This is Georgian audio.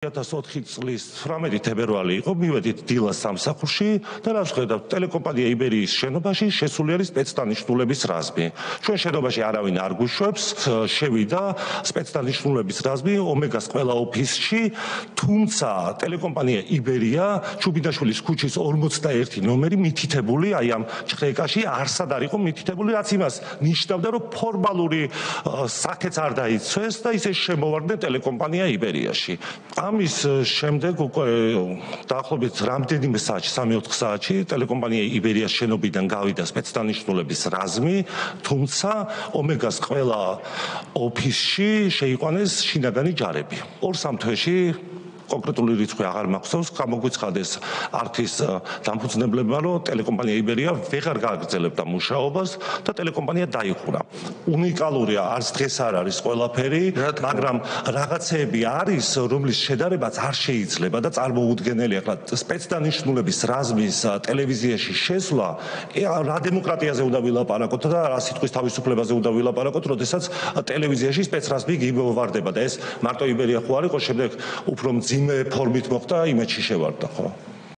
2004 წლის 18 თებერვალი იყო, მივედით დილას სამსახურში და რაც ხედავთ, ტელეკომპანია იბერიის შენობაში შესული არის სპეცდანიშნულების რაზმი. ჩვენ შენობაში არავინ არ გვიშვებს, შევიდა სპეცდანიშნულების რაზმი ომეგას ყველა ოფისში, თუმცა ტელეკომპანია იბერია ჩუბინაშვილის ქუჩის 41 ნომერი მითითებული, აი ამ ჭრეკაში არსად არ იყო მითითებული, რაც იმას ნიშნავდა, რომ ფორმალური საკეც არ დაიცვეს და ისე შემოვარდნენ ტელეკომპანია იბერიაში. ამის შემდეგ უკვე დაახლოებით რამდენიმე საათში, 3-4 საათში ტელეკომპანია იბერიის შენობიდან გავიდა სპეცდანიშნულების რაზმი, თუმცა ომეგას ყველა ოფისში შეიყვანეს შინაგანი ჯარები. 2-3 თვეში კონკრეტული რიცხვი აღარ მახსოვს, გამოგვიცხადეს არქის დამფუძნებლებმა, რომ ტელეკომპანია იბერია ვეღარ გააგრძელებდა მუშაობას და ტელეკომპანია დაიხურა. უნიკალურია, არც დღეს არ არის ყველაფერი, მაგრამ რაღაცეები არის, რომლის შედარებაც არ შეიძლება და წარმოუდგენელია. ახლა სპეცდანიშნულების რაზმის ტელევიზიაში შესვლა, რა დემოკრატიაზე უნდა ვილაპარაკოთ და რა სიტყვის თავისუფლებაზე უნდა ვილაპარაკოთ, როდესაც ტელევიზიაში სპეცრაზმი გიბომბარდება და ეს მარტო იბერია ხო არ იყო, შემდეგ უფრო მძიმე ფორმით მოხდა, იმედში შევარდა, ხო?